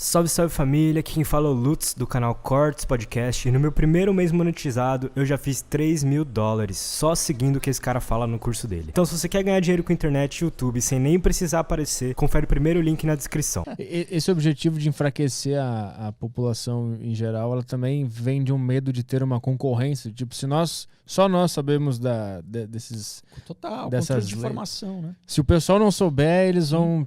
Salve, salve família, aqui quem fala é o Lutz do canal Cortes Podcast e no meu primeiro mês monetizado eu já fiz $3.000 só seguindo o que esse cara fala no curso dele. Então se você quer ganhar dinheiro com internet e YouTube sem nem precisar aparecer, confere o primeiro link na descrição. Esse objetivo de enfraquecer a população em geral, ela também vem de um medo de ter uma concorrência. Tipo, se só nós sabemos dessas controle de informação, né? Se o pessoal não souber, eles vão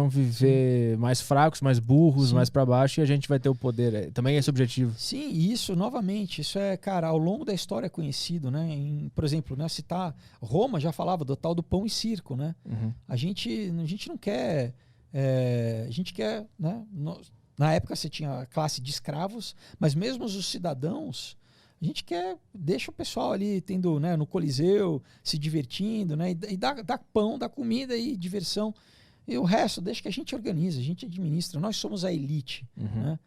viver mais fracos, mais burros, mais pra baixo, e a gente vai ter o poder. Também é esse objetivo. Sim, e isso, novamente, isso é, cara, ao longo da história é conhecido, né? Por exemplo, né, citar Roma já falava do tal do pão e circo, né? Uhum. A gente não quer... a gente quer, né? Na época você tinha a classe de escravos, mas mesmo os cidadãos, a gente deixa o pessoal ali tendo, né, no Coliseu, se divertindo, né? E dá pão, dá comida e diversão. E o resto, deixa que a gente organiza, a gente administra. Nós somos a elite. Né?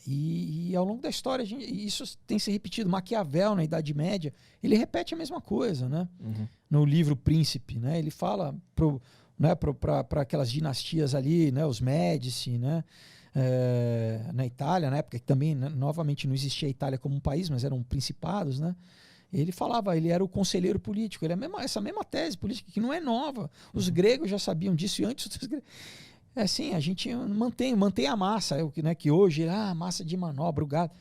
E ao longo da história, isso tem se repetido. Maquiavel, na Idade Média, ele repete a mesma coisa. Né? No livro Príncipe, né? Ele fala para aquelas dinastias ali, né? Os Médici, né? Na Itália, na época que também, né, novamente, não existia a Itália como um país, mas eram principados, né? Ele falava, ele era o conselheiro político, essa mesma tese política que não é nova. Os gregos já sabiam disso e antes dos gregos. É assim, a gente mantém a massa, né, que hoje massa de manobra, o gado.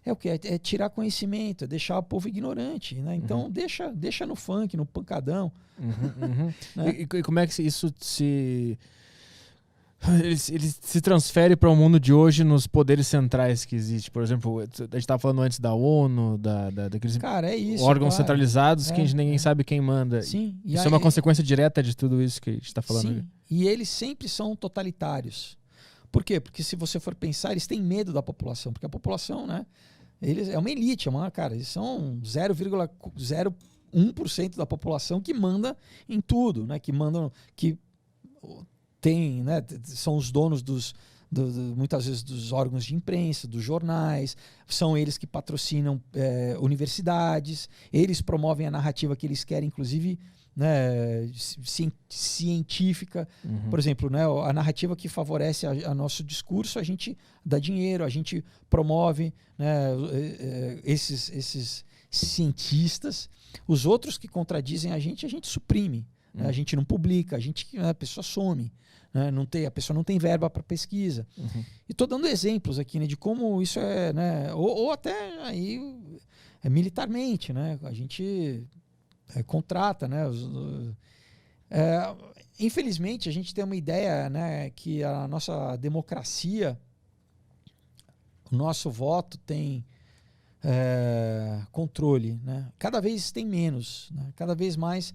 É o que? É tirar conhecimento, é deixar o povo ignorante. Né? Então deixa no funk, no pancadão. Né? E como é que isso ele se transfere para o mundo de hoje nos poderes centrais que existe. Por exemplo, a gente estava falando antes da ONU, daqueles órgãos centralizados que ninguém sabe quem manda. Sim. Isso é uma consequência direta de tudo isso que a gente está falando. Sim, e eles sempre são totalitários. Por quê? Porque se você for pensar, eles têm medo da população. Porque a população, né, é uma elite, eles são 0,01% da população que manda em tudo, né, né, são os donos muitas vezes dos órgãos de imprensa, dos jornais, são eles que patrocinam universidades, eles promovem a narrativa que eles querem, inclusive, né, científica. Por exemplo, né, a narrativa que favorece a nosso discurso, a gente dá dinheiro, a gente promove, né, esses cientistas. Os outros que contradizem a gente suprime. A gente não publica, a pessoa some. Né? A pessoa não tem verba para pesquisa. E estou dando exemplos aqui, né, de como isso é, né, ou até aí militarmente, né, a gente contrata, né, infelizmente a gente tem uma ideia, né, que a nossa democracia, o nosso voto tem controle, né? Cada vez tem menos, né? Cada vez mais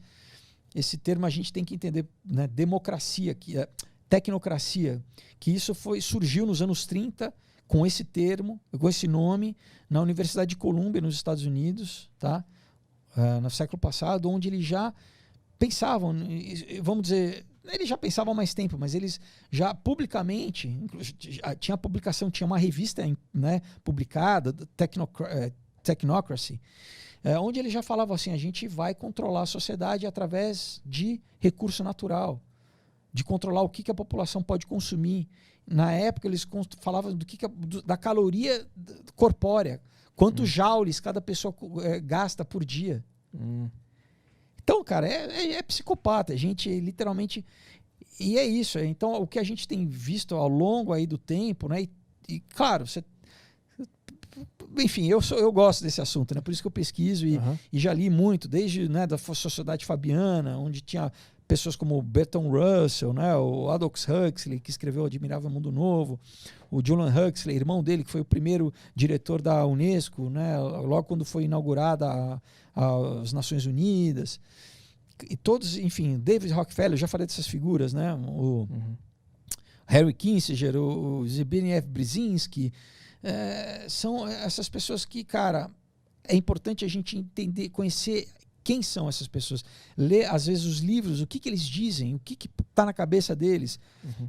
esse termo a gente tem que entender, né? Democracia, tecnocracia, que isso surgiu nos anos 30 com esse termo, com esse nome, na Universidade de Colômbia, nos Estados Unidos, tá? No século passado, onde eles já pensavam, vamos dizer, eles já pensavam há mais tempo, mas eles já publicamente, tinha uma revista, né, publicada, Technocracy, onde ele já falava assim, a gente vai controlar a sociedade através de recurso natural, de controlar o que a população pode consumir. Na época eles falavam da caloria corpórea, quantos joules cada pessoa gasta por dia. Então, cara, é psicopata, a gente literalmente... E é isso, então o que a gente tem visto ao longo aí do tempo, né, e claro, enfim, eu gosto desse assunto, né? Por isso que eu pesquiso e já li muito, desde, né, da Sociedade Fabiana, onde tinha pessoas como Bertrand Russell, né, o Aldous Huxley, que escreveu O Admirável Mundo Novo, o Julian Huxley, irmão dele, que foi o primeiro diretor da Unesco, né, logo quando foi inaugurada as Nações Unidas. E todos, enfim, David Rockefeller, eu já falei dessas figuras, né? O Harry Kissinger, o Zbigniew Brzezinski, são essas pessoas que, cara, é importante a gente entender, conhecer quem são essas pessoas, ler às vezes os livros, o que eles dizem, o que está na cabeça deles.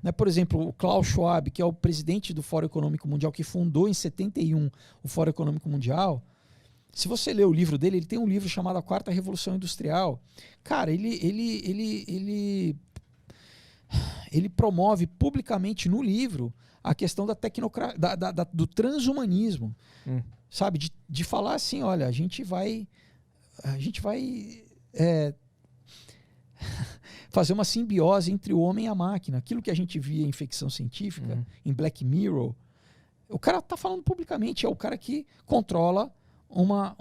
Né? Por exemplo, o Klaus Schwab, que é o presidente do Fórum Econômico Mundial, que fundou em 71 o Fórum Econômico Mundial. Se você ler o livro dele, ele tem um livro chamado A Quarta Revolução Industrial. Cara, ele ele promove publicamente no livro a questão do transhumanismo, sabe? De falar assim, olha, a gente vai fazer uma simbiose entre o homem e a máquina. Aquilo que a gente via em ficção científica, em Black Mirror, o cara está falando publicamente, é o cara que controla uma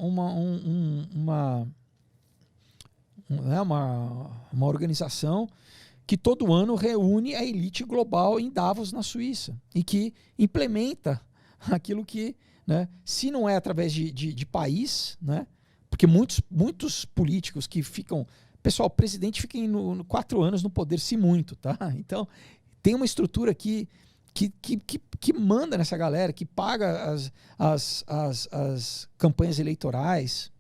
organização que todo ano reúne a elite global em Davos, na Suíça, e que implementa aquilo que, né, se não é através de país, né, porque muitos políticos que ficam... Pessoal, o presidente fica 4 anos no poder, se muito, tá? Então, tem uma estrutura que manda nessa galera, que paga as campanhas eleitorais,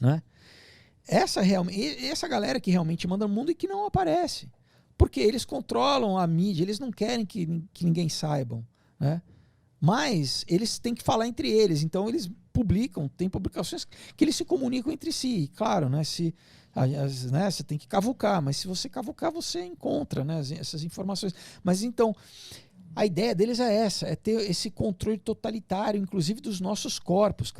né? Essa galera que realmente manda no mundo e que não aparece. Porque eles controlam a mídia, eles não querem que ninguém saibam, né? Mas eles têm que falar entre eles, então eles tem publicações que eles se comunicam entre si. E, claro, né, você tem que cavucar, mas se você cavucar, você encontra, né, essas informações. Mas então, a ideia deles é essa, é ter esse controle totalitário, inclusive dos nossos corpos.